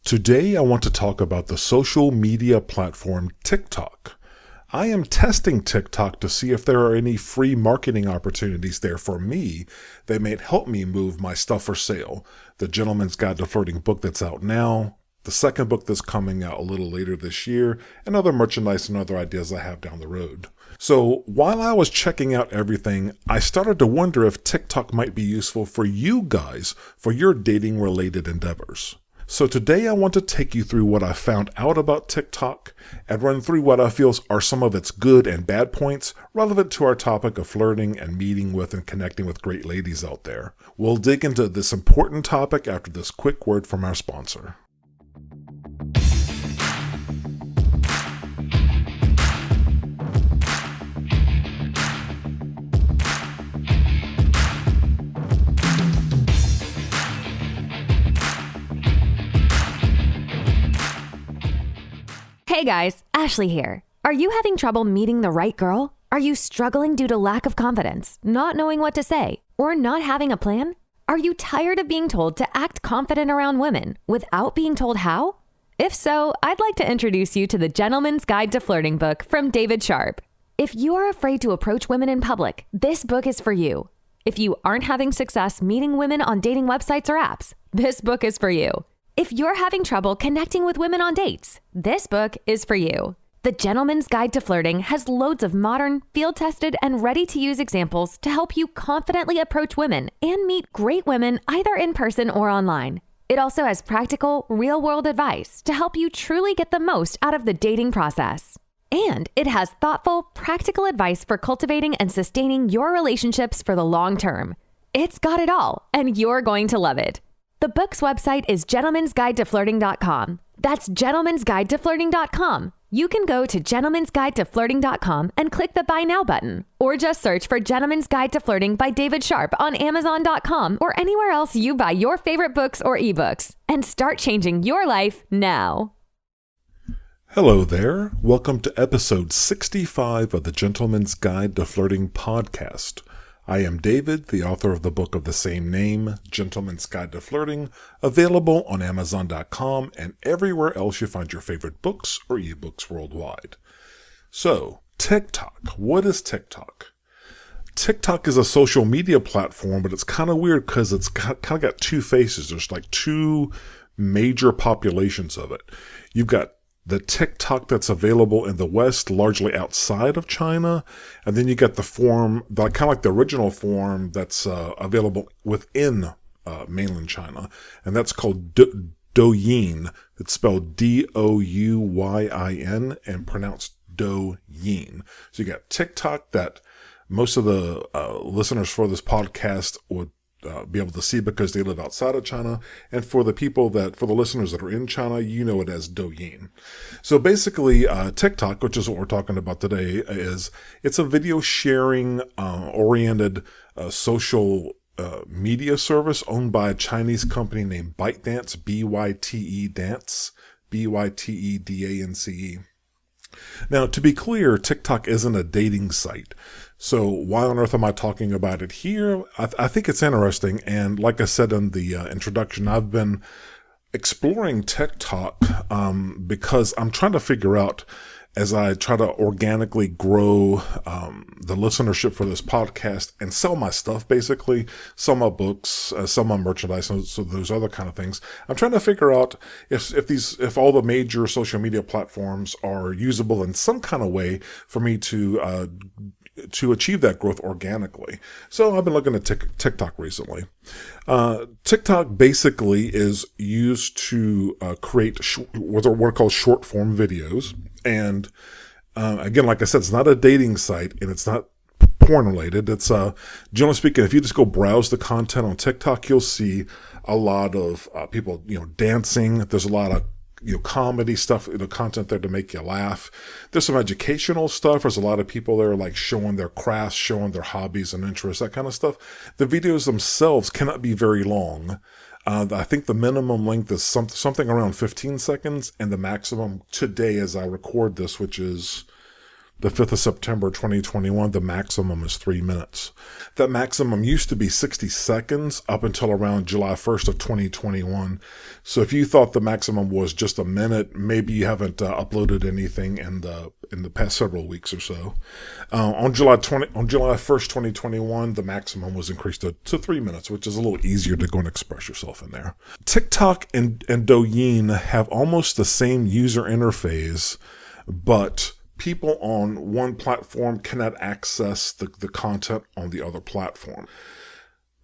Today I want to talk about the social media platform Tick-Tock. I am testing Tick-Tock to see if there are any free marketing opportunities there for me that may help me move my stuff for sale. The Gentleman's Guide to Flirting book that's out now, the second book that's coming out a little later this year, and other merchandise and other ideas I have down the road. So while I was checking out everything, I started to wonder if Tick-Tock might be useful for you guys for your dating related endeavors. So today I want to take you through what I found out about Tick-Tock and run through what I feel are some of its good and bad points relevant to our topic of flirting and meeting with and connecting with great ladies out there. We'll dig into this important topic after this quick word from our sponsor. Hey guys, Ashley here. Are you having trouble meeting the right girl? Are you struggling due to lack of confidence, not knowing what to say, or not having a plan? Are you tired of being told to act confident around women without being told how? If so, I'd like to introduce you to the Gentleman's Guide to Flirting book from David Sharp. If you are afraid to approach women in public, this book is for you. If you aren't having success meeting women on dating websites or apps, this book is for you. If you're having trouble connecting with women on dates, this book is for you. The Gentleman's Guide to Flirting has loads of modern, field-tested, and ready-to-use examples to help you confidently approach women and meet great women either in person or online. It also has practical, real-world advice to help you truly get the most out of the dating process. And it has thoughtful, practical advice for cultivating and sustaining your relationships for the long term. It's got it all, and you're going to love it. The book's website is gentlemansguidetoflirting.com. That's gentlemansguidetoflirting.com. You can go to gentlemansguidetoflirting.com and click the Buy Now button, or just search for Gentleman's Guide to Flirting by David Sharp on Amazon.com or anywhere else you buy your favorite books or ebooks, and start changing your life now. Hello there. Welcome to episode 65 of the Gentleman's Guide to Flirting podcast. I am David, the author of the book of the same name, Gentleman's Guide to Flirting, available on Amazon.com and everywhere else you find your favorite books or ebooks worldwide. So, Tick-Tock. What is Tick-Tock? Tick-Tock is a social media platform, but it's kind of weird because it's kind of got two faces. There's like two major populations of it. You've got the Tick-Tock that's available in the West, largely outside of China. And then you get the form, kind of like the original form that's available within mainland China. And that's called Douyin. It's spelled Douyin and pronounced Douyin. So you got Tick-Tock that most of the listeners for this podcast would be able to see because they live outside of China. And for the listeners that are in China, you know it as Douyin. So basically, Tick-Tock, which is what we're talking about today, it's a video sharing oriented social media service owned by a Chinese company named ByteDance, B-Y-T-E Dance, B-Y-T-E-D-A-N-C-E. Now, to be clear, Tick-Tock isn't a dating site. So why on earth am I talking about it here? I think it's interesting. And like I said in the introduction, I've been exploring Tick-Tock because I'm trying to figure out, as I try to organically grow the listenership for this podcast and sell my stuff, basically, sell my books, sell my merchandise, so those other kind of things. I'm trying to figure out if all the major social media platforms are usable in some kind of way for me to achieve that growth organically. So I've been looking at Tick-Tock recently. Tick-Tock basically is used to create what are called short form videos. And again, like I said, it's not a dating site and it's not porn related. It's generally speaking, if you just go browse the content on Tick-Tock, you'll see a lot of people, dancing. There's a lot of comedy stuff, content there to make you laugh. There's some educational stuff. There's a lot of people there like showing their crafts, showing their hobbies and interests, that kind of stuff. The videos themselves cannot be very long. I think the minimum length is something around 15 seconds, and the maximum today as I record this, which is the 5th of September 2021, the maximum is 3 minutes. That maximum used to be 60 seconds up until around July 1st of 2021. So if you thought the maximum was just a minute, maybe you haven't uploaded anything in the past several weeks or so. On July 1st, 2021, the maximum was increased to 3 minutes, which is a little easier to go and express yourself in there. TikTok and Douyin have almost the same user interface, but people on one platform cannot access the content on the other platform.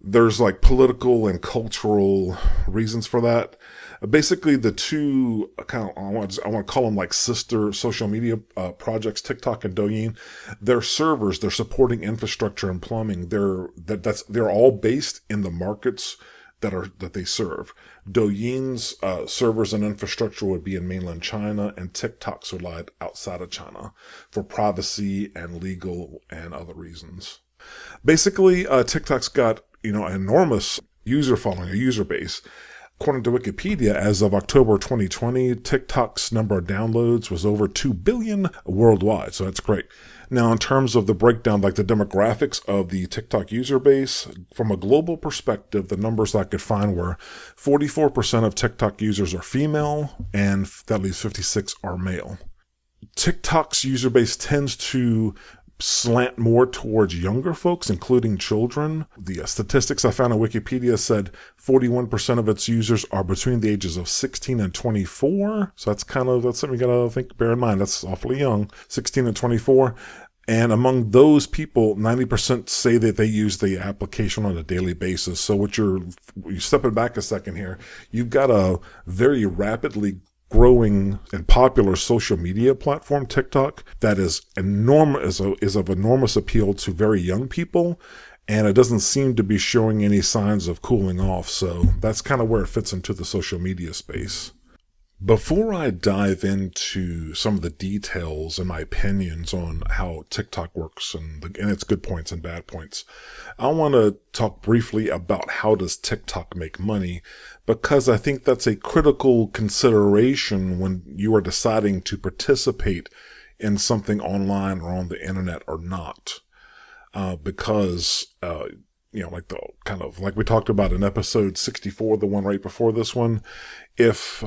There's like political and cultural reasons for that. Basically, the two I want to call them like sister social media projects, TikTok and Douyin. Their servers, their supporting infrastructure and plumbing, they're all based in the markets that they serve. Douyin's servers and infrastructure would be in mainland China, and TikTok's would lie outside of China for privacy and legal and other reasons. Basically, TikTok's got an enormous user following, a user base. According to Wikipedia, as of October 2020, TikTok's number of downloads was over 2 billion worldwide, so that's great. Now, in terms of the breakdown, like the demographics of the TikTok user base, from a global perspective, the numbers I could find were 44% of TikTok users are female, and that leaves 56 are male. TikTok's user base tends to slant more towards younger folks, including children. The statistics I found on Wikipedia said 41% of its users are between the ages of 16 and 24. So that's something you gotta bear in mind. That's awfully young, 16 and 24. And among those people, 90% say that they use the application on a daily basis. So you're stepping back a second here, you've got a very rapidly growing and popular social media platform, TikTok, that is of enormous appeal to very young people, and it doesn't seem to be showing any signs of cooling off. So that's kind of where it fits into the social media space. Before I dive into some of the details and my opinions on how TikTok works and its good points and bad points, I want to talk briefly about how does TikTok make money, because I think that's a critical consideration when you are deciding to participate in something online or on the internet or not. Because like we talked about in episode 64, the one right before this one, if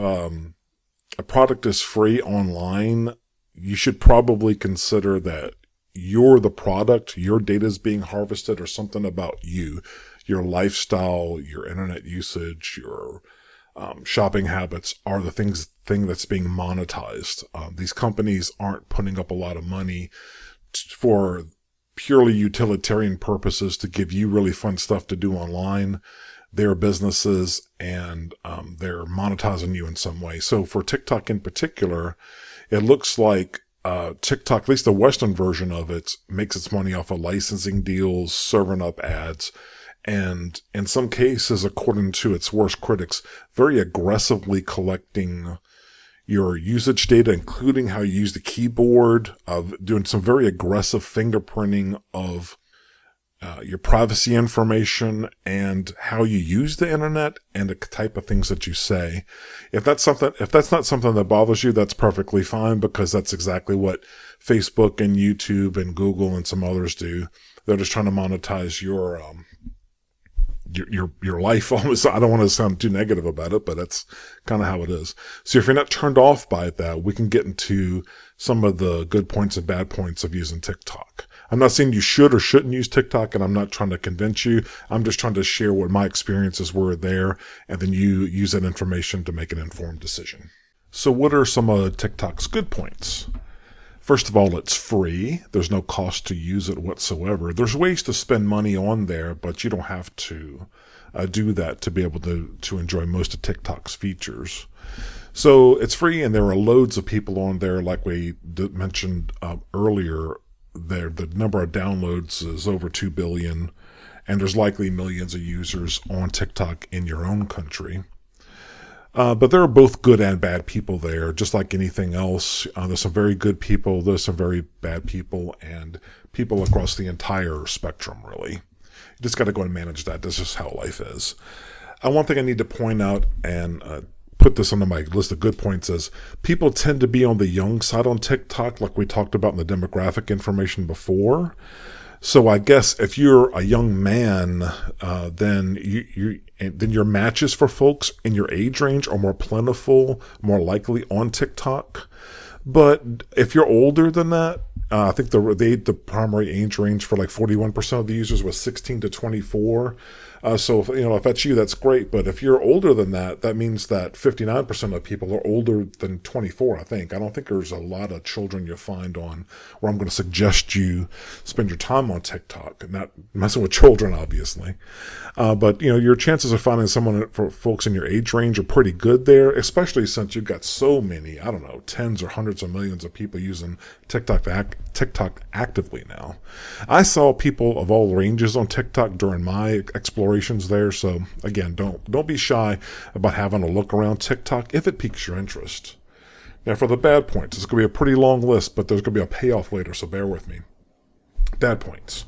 a product is free online, you should probably consider that you're the product, your data is being harvested, or something about you, your lifestyle, your internet usage, your shopping habits are the thing that's being monetized. These companies aren't putting up a lot of money for purely utilitarian purposes to give you really fun stuff to do online. They're businesses, and they're monetizing you in some way. So for TikTok in particular, it looks like TikTok, at least the Western version of it, makes its money off of licensing deals, serving up ads, and in some cases, according to its worst critics, very aggressively collecting your usage data, including how you use the keyboard, doing some very aggressive fingerprinting of your privacy information and how you use the internet and the type of things that you say. If that's not something that bothers you, that's perfectly fine, because that's exactly what Facebook and YouTube and Google and some others do. They're just trying to monetize your life almost. I don't want to sound too negative about it, but that's kind of how it is. So if you're not turned off by that, we can get into some of the good points and bad points of using TikTok. I'm not saying you should or shouldn't use TikTok, and I'm not trying to convince you. I'm just trying to share what my experiences were there, and then you use that information to make an informed decision. So what are some of TikTok's good points? First of all, it's free. There's no cost to use it whatsoever. There's ways to spend money on there, but you don't have to do that to be able to enjoy most of TikTok's features. So it's free, and there are loads of people on there, like we mentioned earlier. The number of downloads is over 2 billion, and there's likely millions of users on TikTok in your own country. But there are both good and bad people there, just like anything else. There's some very good people, there's some very bad people, and people across the entire spectrum, really. You just got to go and manage that. That's just how life is. One thing I need to point out and put this on my list of good points is people tend to be on the young side on TikTok, like we talked about in the demographic information before. So I guess if you're a young man, then then your matches for folks in your age range are more plentiful, more likely on TikTok. But if you're older than that, I think the primary age range for like 41% of the users was 16 to 24. So if that's you, that's great. But if you're older than that, that means that 59% of people are older than 24. I don't think there's a lot of children you'll find on where I'm going to suggest you spend your time on TikTok, not messing with children, obviously. But your chances of finding someone for folks in your age range are pretty good there, especially since you've got so many, tens or hundreds of millions of people using TikTok actively now. I saw people of all ranges on TikTok during my explorations there. So again, don't be shy about having a look around TikTok if it piques your interest. Now for the bad points, it's going to be a pretty long list, but there's going to be a payoff later, so bear with me. Bad points.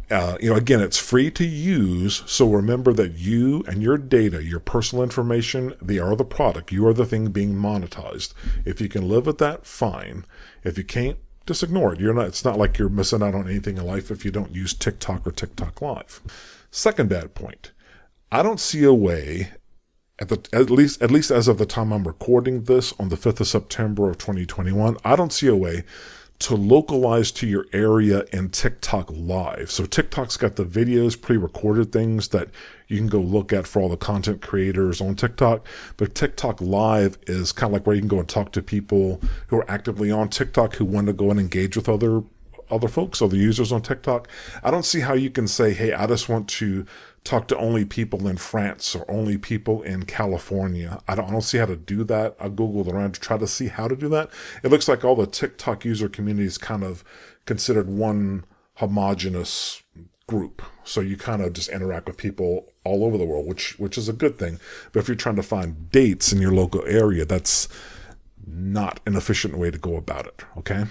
Again, it's free to use, so remember that you and your data, your personal information, they are the product. You are the thing being monetized. If you can live with that, fine. If you can't, just ignore it. It's not like you're missing out on anything in life if you don't use TikTok or TikTok Live. Second bad point. I don't see a way, at least as of the time I'm recording this on the 5th of September of 2021, I don't see a way to localize to your area in TikTok Live. So TikTok's got the videos, pre-recorded things that you can go look at for all the content creators on TikTok. But TikTok Live is kind of like where you can go and talk to people who are actively on TikTok who want to go and engage with other folks, other users on TikTok. I don't see how you can say, hey, I just want to talk to only people in France or only people in California. I don't see how to do that. I Googled around to try to see how to do that. It looks like all the TikTok user community is kind of considered one homogenous group. So you kind of just interact with people all over the world, which is a good thing. But if you're trying to find dates in your local area, that's not an efficient way to go about it. Okay.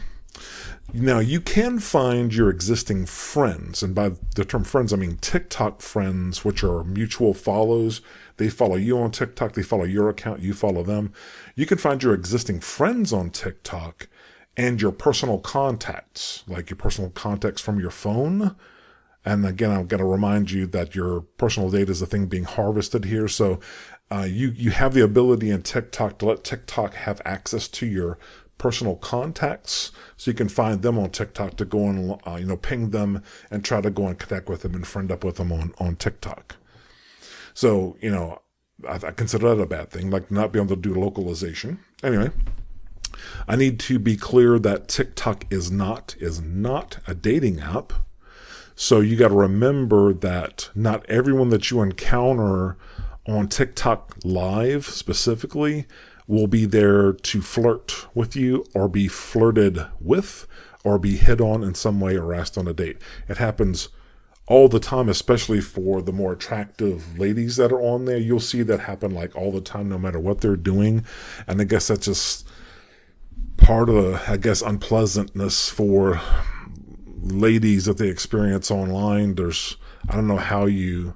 Now, you can find your existing friends, and by the term friends, I mean TikTok friends, which are mutual follows. They follow you on TikTok, they follow your account, you follow them. You can find your existing friends on TikTok and your personal contacts, like your personal contacts from your phone. And again, I've got to remind you that your personal data is the thing being harvested here. So you have the ability in TikTok to let TikTok have access to your personal contacts, so you can find them on TikTok to go and ping them and try to go and connect with them and friend up with them on TikTok. So I consider that a bad thing, like not being able to do localization. Anyway, I need to be clear that TikTok is not a dating app. So you got to remember that not everyone that you encounter on TikTok Live specifically will be there to flirt with you or be flirted with or be hit on in some way or asked on a date. It happens all the time, especially for the more attractive ladies that are on there. You'll see that happen like all the time, no matter what they're doing. And I guess that's just part of the, unpleasantness for ladies that they experience online. I don't know how you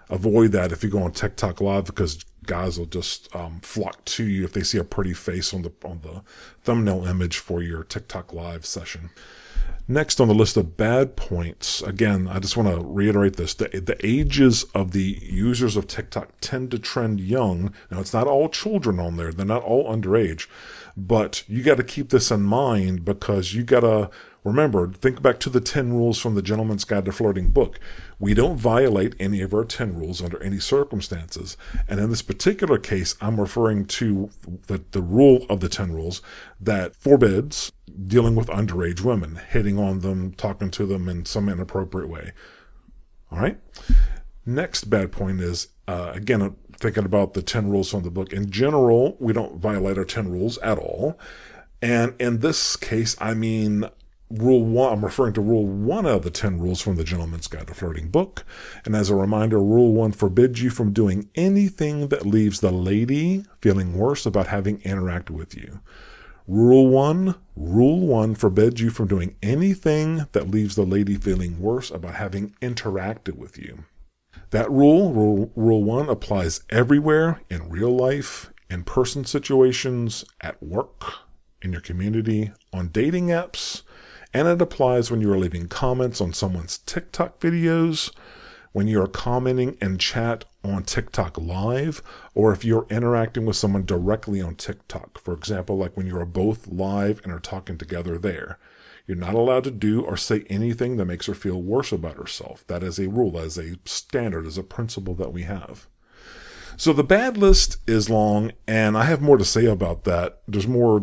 avoid that if you go on TikTok Live, because guys will just flock to you if they see a pretty face on the thumbnail image for your TikTok Live session. Next on the list of bad points, again, I just want to reiterate this. The ages of the users of TikTok tend to trend young. Now, it's not all children on there. They're not all underage. But you got to keep this in mind, because you got to remember, think back to the 10 rules from the Gentleman's Guide to Flirting book. We don't violate any of our 10 rules under any circumstances. And in this particular case, I'm referring to the rule of the 10 rules that forbids dealing with underage women, hitting on them, talking to them in some inappropriate way. All right? Next bad point is, again, thinking about the 10 rules from the book. In general, we don't violate our 10 rules at all. And in this case, I mean Rule 1, I'm referring to Rule 1 of the 10 rules from the Gentleman's Guide to Flirting book. And as a reminder, Rule 1 forbids you from doing anything that leaves the lady feeling worse about having interacted with you. Rule 1 forbids you from doing anything that leaves the lady feeling worse about having interacted with you. That rule 1, applies everywhere in real life, in-person situations, at work, in your community, on dating apps, and it applies when you are leaving comments on someone's TikTok videos, when you are commenting in chat on TikTok Live, or if you're interacting with someone directly on TikTok. For example, like when you are both live and are talking together there. You're not allowed to do or say anything that makes her feel worse about herself. That is a rule, as a standard, as a principle that we have. So the bad list is long, and I have more to say about that. There's more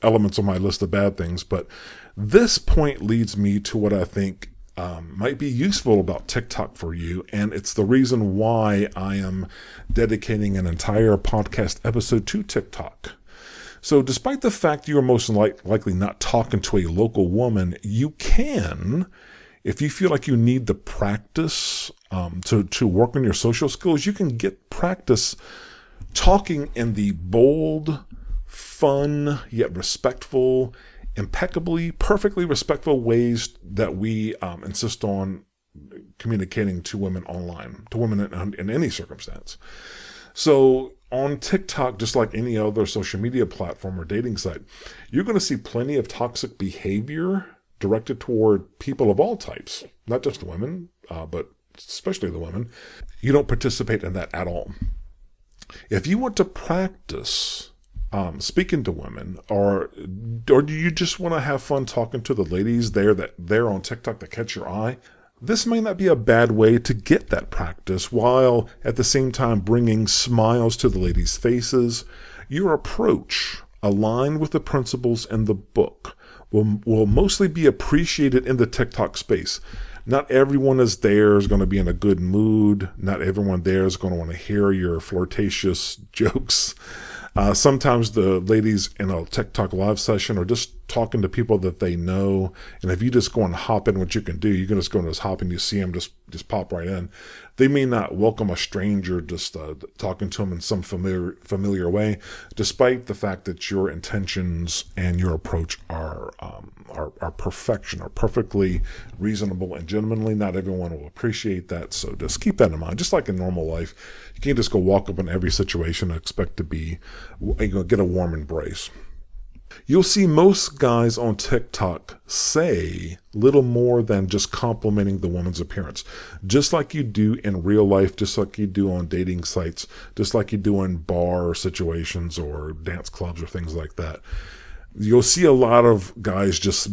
elements on my list of bad things, but this point leads me to what I think might be useful about TikTok for you, and it's the reason why I am dedicating an entire podcast episode to TikTok. So despite the fact you are most likely not talking to a local woman, you can, if you feel like you need the practice to work on your social skills, you can get practice talking in the bold, fun, yet respectful, impeccably, perfectly respectful ways that we insist on communicating to women online, to women in any circumstance. So on TikTok, just like any other social media platform or dating site, you're going to see plenty of toxic behavior directed toward people of all types, not just women, but especially the women. You don't participate in that at all. If you want to practice speaking to women, or do you just want to have fun talking to the ladies there on TikTok that catch your eye, this may not be a bad way to get that practice while at the same time bringing smiles to the ladies' faces. Your approach, aligned with the principles in the book, will mostly be appreciated in the TikTok space. Not everyone is going to be in a good mood. Not everyone there is going to want to hear your flirtatious jokes. Sometimes the ladies in a TikTok live session are just talking to people that they know. And if you just go and hop in, what you can do, you can just go and just hop in, you see them, just pop right in. They may not welcome a stranger just talking to them in some familiar way, despite the fact that your intentions and your approach are perfection, are perfectly reasonable and genuinely. Not everyone will appreciate that, so just keep that in mind. Just like in normal life, you can't just go walk up in every situation and expect to get a warm embrace. You'll see most guys on TikTok say little more than just complimenting the woman's appearance, just like you do in real life, just like you do on dating sites, just like you do in bar situations or dance clubs or things like that. You'll see a lot of guys just,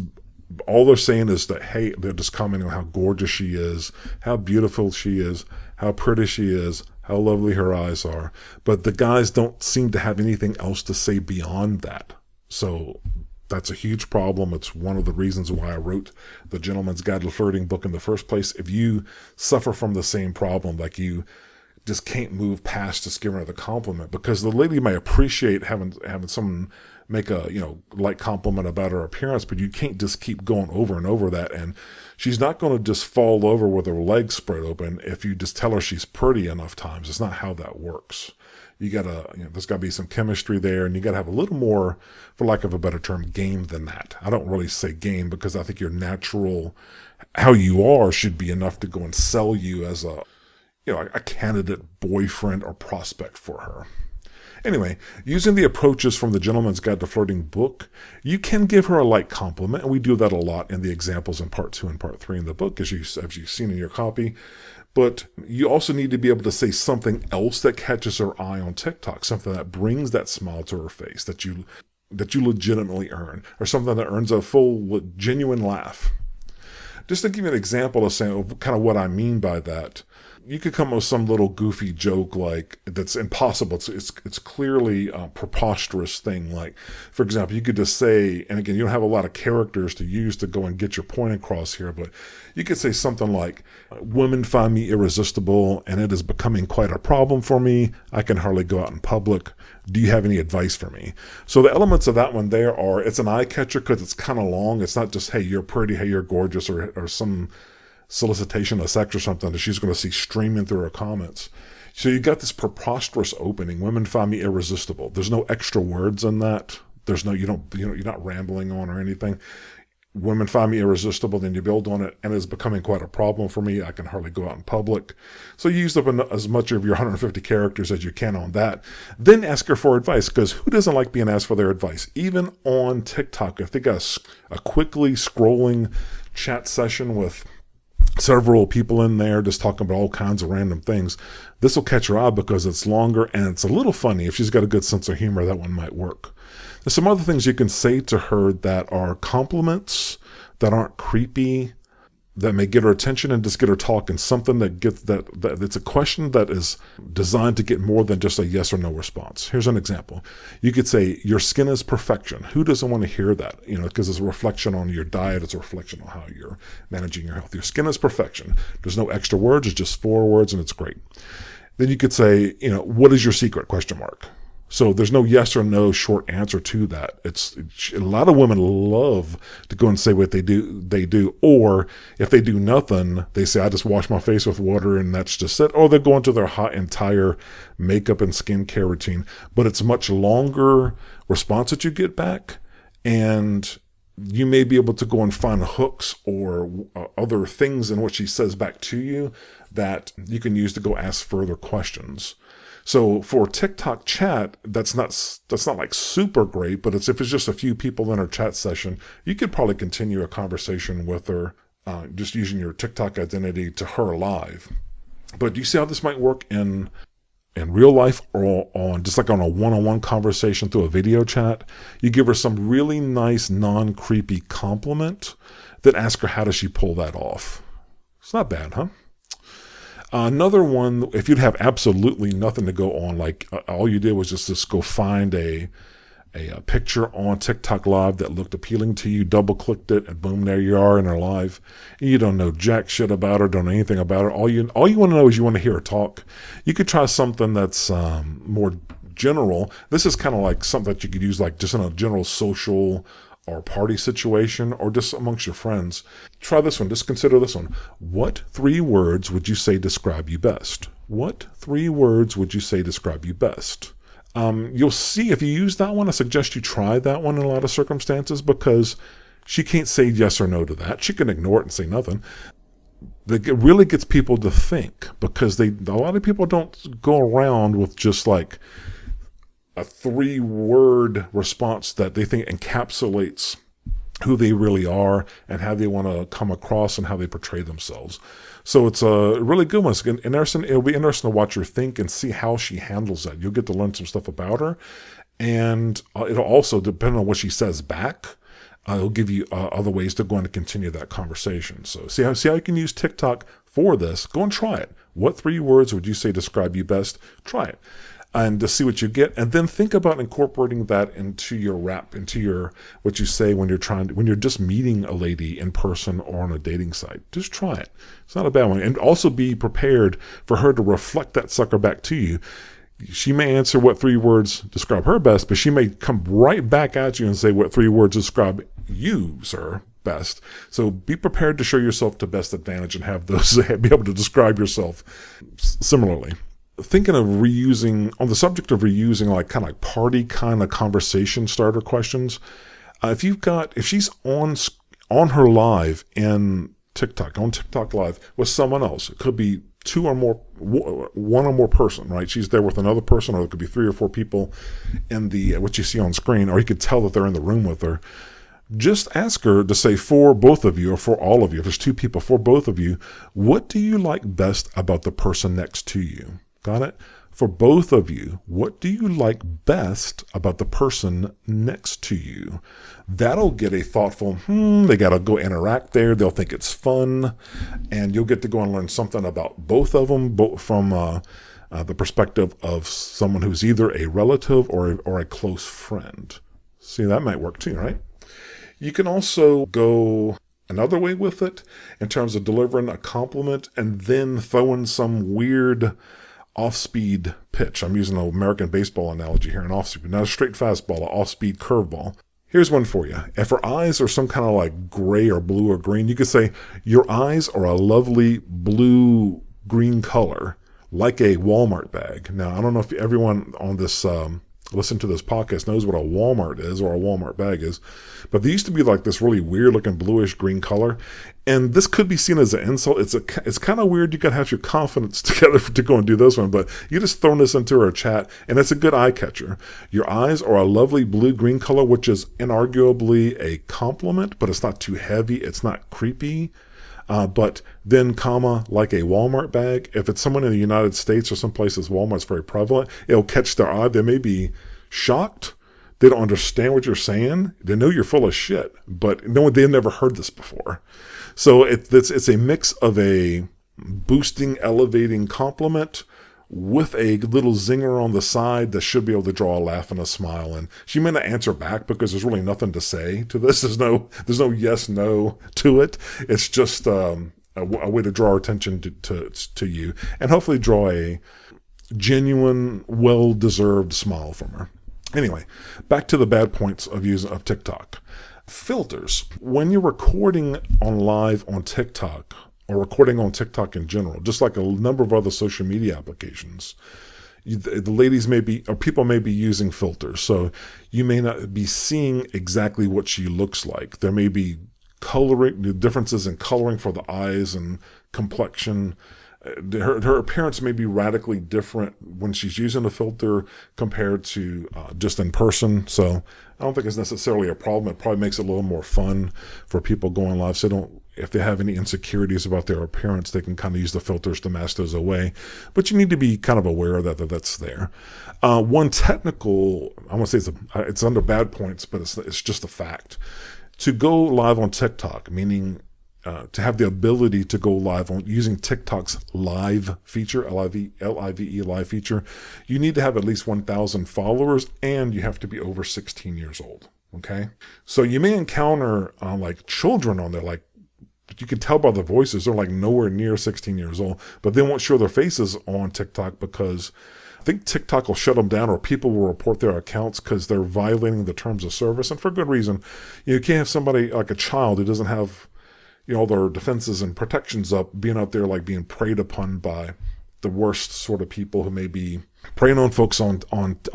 all they're saying is that, hey, they're just commenting on how gorgeous she is, how beautiful she is, how pretty she is, how lovely her eyes are. But the guys don't seem to have anything else to say beyond that. So that's a huge problem. It's one of the reasons why I wrote the Gentleman's Guide to Flirting book in the first place. If you suffer from the same problem, like you just can't move past just giving her the compliment, because the lady may appreciate having someone make a light compliment about her appearance, but you can't just keep going over and over that. And she's not going to just fall over with her legs spread open if you just tell her she's pretty enough times. It's not how that works. You gotta, there's gotta be some chemistry there, and you gotta have a little more, for lack of a better term, game than that. I don't really say game because I think your natural, how you are, should be enough to go and sell you as a candidate boyfriend or prospect for her. Anyway, using the approaches from the Gentleman's Guide to Flirting book, you can give her a light compliment, and we do that a lot in the examples in part 2 and part 3 in the book, as you've seen in your copy. But you also need to be able to say something else that catches her eye on TikTok, something that brings that smile to her face that you legitimately earn, or something that earns a full, genuine laugh. Just to give you an example of saying kind of what I mean by that, you could come up with some little goofy joke like that's impossible. It's clearly a preposterous thing. Like, for example, you could just say, and again, you don't have a lot of characters to use to go and get your point across here, but you could say something like, "Women find me irresistible, and it is becoming quite a problem for me. I can hardly go out in public. Do you have any advice for me?" So the elements of that one there are, it's an eye catcher because it's kind of long. It's not just, hey, you're pretty, hey, you're gorgeous, or some solicitation of sex or something that she's going to see streaming through her comments. So you got this preposterous opening. Women find me irresistible. There's no extra words in that. There's no, you're not rambling on or anything. women find me irresistible, then you build on it, and it's becoming quite a problem for me. I can hardly go out in public. So you use up as much of your 150 characters as you can on that. Then ask her for advice, because who doesn't like being asked for their advice? Even on TikTok, if they got a quickly scrolling chat session with several people in there just talking about all kinds of random things, this will catch her eye because it's longer and it's a little funny. If she's got a good sense of humor, that one might work. There's some other things you can say to her that are compliments, that aren't creepy, that may get her attention and just get her talking. Something that gets that it's a question that is designed to get more than just a yes or no response. Here's an example. You could say, your skin is perfection. Who doesn't want to hear that? Because it's a reflection on your diet. It's a reflection on how you're managing your health. Your skin is perfection. There's no extra words. It's just 4 words and it's great. Then you could say, what is your secret? ? So there's no yes or no short answer to that. It's a lot of women love to go and say what they do. Or if they do nothing, they say, I just wash my face with water and that's just it. Or they go into their entire makeup and skincare routine. But it's a much longer response that you get back. And you may be able to go and find hooks or other things in what she says back to you that you can use to go ask further questions. So for TikTok chat, that's not like super great, but if it's just a few people in her chat session, you could probably continue a conversation with her, just using your TikTok identity to her live. But do you see how this might work in real life, or on just like on a one-on-one conversation through a video chat? You give her some really nice, non-creepy compliment, then ask her, how does she pull that off? It's not bad, huh? Another one, if you'd have absolutely nothing to go on, like all you did was just go find a picture on TikTok Live that looked appealing to you, double-clicked it, and boom, there you are in her live. And you don't know jack shit about her, don't know anything about her. All you want to know is you want to hear her talk. You could try something that's more general. This is kind of like something that you could use like just in a general social or party situation, or just amongst your friends. Try this one. Just consider this one. What 3 words would you say describe you best? What 3 words would you say describe you best? You'll see if you use that one, I suggest you try that one in a lot of circumstances, because she can't say yes or no to that. She can ignore it and say nothing. It really gets people to think, because a lot of people don't go around with just like a 3-word response that they think encapsulates who they really are and how they want to come across and how they portray themselves. So it's a really good one. It'll be interesting to watch her think and see how she handles that. You'll get to learn some stuff about her, and it'll also, depending on what she says back, it'll give you other ways to go on to continue that conversation. So see how you can use TikTok for this. Go and try it. What 3 words would you say describe you best? Try it. And to see what you get, and then think about incorporating that into your rap, into what you say when you're just meeting a lady in person or on a dating site. Just try it. It's not a bad one. And also be prepared for her to reflect that sucker back to you. She may answer what 3 words describe her best, but she may come right back at you and say what 3 words describe you, sir, best. So be prepared to show yourself to best advantage and have those be able to describe yourself similarly. Thinking of reusing, on the subject of reusing like kind of party kind of conversation starter questions, if she's on her live in TikTok, on TikTok Live with someone else, it could be 2 or more, 1 or more person, right? She's there with another person, or it could be 3 or 4 people in what you see on screen, or you could tell that they're in the room with her. Just ask her to say, for both of you, or for all of you, if there's 2 people, for both of you, what do you like best about the person next to you? Got it? For both of you, what do you like best about the person next to you? That'll get a thoughtful, they got to go interact there. They'll think it's fun. And you'll get to go and learn something about both of them, from the perspective of someone who's either a relative or a close friend. See, that might work too, right? You can also go another way with it in terms of delivering a compliment and then throwing some weird off-speed pitch. I'm using an American baseball analogy here, an off-speed, not a straight fastball, an off-speed curveball. Here's one for you. If her eyes are some kind of like gray or blue or green, you could say, your eyes are a lovely blue-green color, like a Walmart bag. Now, I don't know if everyone on this listened to this podcast knows what a Walmart is or a Walmart bag is. But they used to be like this really weird looking bluish green color. And this could be seen as an insult. It's kind of weird. You got to have your confidence together to go and do this one. But you just thrown this into our chat, and it's a good eye catcher. Your eyes are a lovely blue-green color, which is inarguably a compliment, but it's not too heavy. It's not creepy. But then, like a Walmart bag, if it's someone in the United States or some places Walmart's very prevalent, it'll catch their eye. They may be shocked. They don't understand what you're saying. They know you're full of shit, but they've never heard this before. So it's a mix of a boosting, elevating compliment with a little zinger on the side that should be able to draw a laugh and a smile. And she may not answer back because there's really nothing to say to this. There's no yes, no to it. It's just a way to draw attention to you and hopefully draw a genuine, well-deserved smile from her. Anyway, back to the bad points of TikTok. Filters. When you're recording live on TikTok, or recording on TikTok in general, just like a number of other social media applications, the ladies may be, or people may be using filters. So you may not be seeing exactly what she looks like. There may be the differences in coloring for the eyes and complexion. Her appearance may be radically different when she's using a filter compared to just in person. So I don't think it's necessarily a problem. It probably makes it a little more fun for people going live. So if they have any insecurities about their appearance, they can kind of use the filters to mask those away. But you need to be kind of aware of that's there. One technical, I want to say it's under bad points, but it's just a fact. To go live on TikTok, meaning to have the ability to go live on using TikTok's live feature, L-I-V-E live feature, you need to have at least 1,000 followers and you have to be over 16 years old. Okay. So you may encounter like children on there, like you can tell by the voices, they're like nowhere near 16 years old, but they won't show their faces on TikTok because I think TikTok will shut them down or people will report their accounts because they're violating the terms of service. And for good reason. You can't have somebody like a child who doesn't have all their defenses and protections up, being out there like being preyed upon by the worst sort of people who may be preying on folks on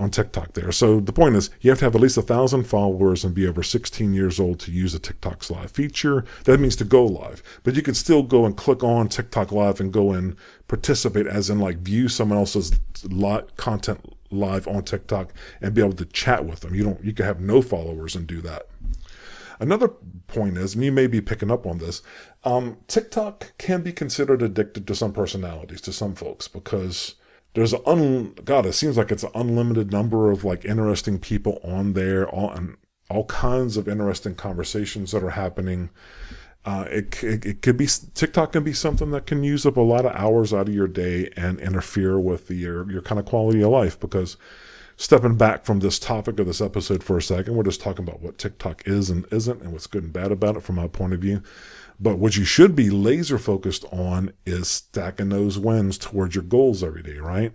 TikTok there. So the point is you have to have at least 1,000 followers and be over 16 years old to use the TikTok's live feature. That means to go live, but you can still go and click on TikTok live and go and participate, as in like view someone else's content live on TikTok and be able to chat with them. You can have no followers and do that. Another point is, and you may be picking up on this, TikTok can be considered addicted to some personalities, to some folks, because there's it seems like it's an unlimited number of like interesting people on there, all kinds of interesting conversations that are happening. It could be, TikTok can be something that can use up a lot of hours out of your day and interfere with your kind of quality of life, because stepping back from this topic of this episode for a second, we're just talking about what TikTok is and isn't and what's good and bad about it from my point of view. But what you should be laser focused on is stacking those wins towards your goals every day, right?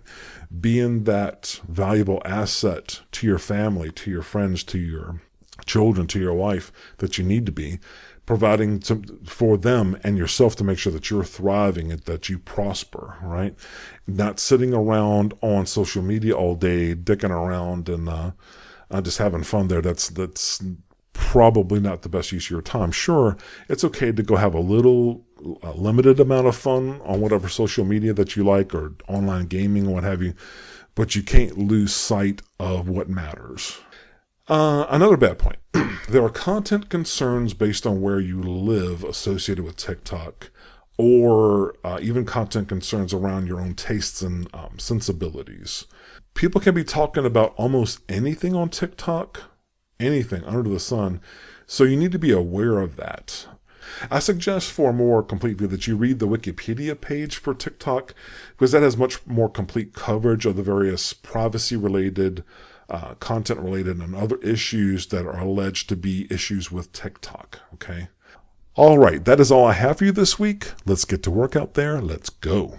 Being that valuable asset to your family, to your friends, to your children, to your wife that you need to be, providing for them and yourself to make sure that you're thriving and that you prosper, right? Not sitting around on social media all day, dicking around and just having fun there. That's probably not the best use of your time. Sure, it's okay to go have a limited amount of fun on whatever social media that you like or online gaming or what have you, but you can't lose sight of what matters. Another bad point. There are content concerns based on where you live associated with TikTok, or even content concerns around your own tastes and sensibilities. People can be talking about almost anything on TikTok, anything under the sun, so you need to be aware of that. I suggest for a more complete view that you read the Wikipedia page for TikTok, because that has much more complete coverage of the various privacy-related, content-related, and other issues that are alleged to be issues with TikTok, okay? All right, that is all I have for you this week. Let's get to work out there. Let's go.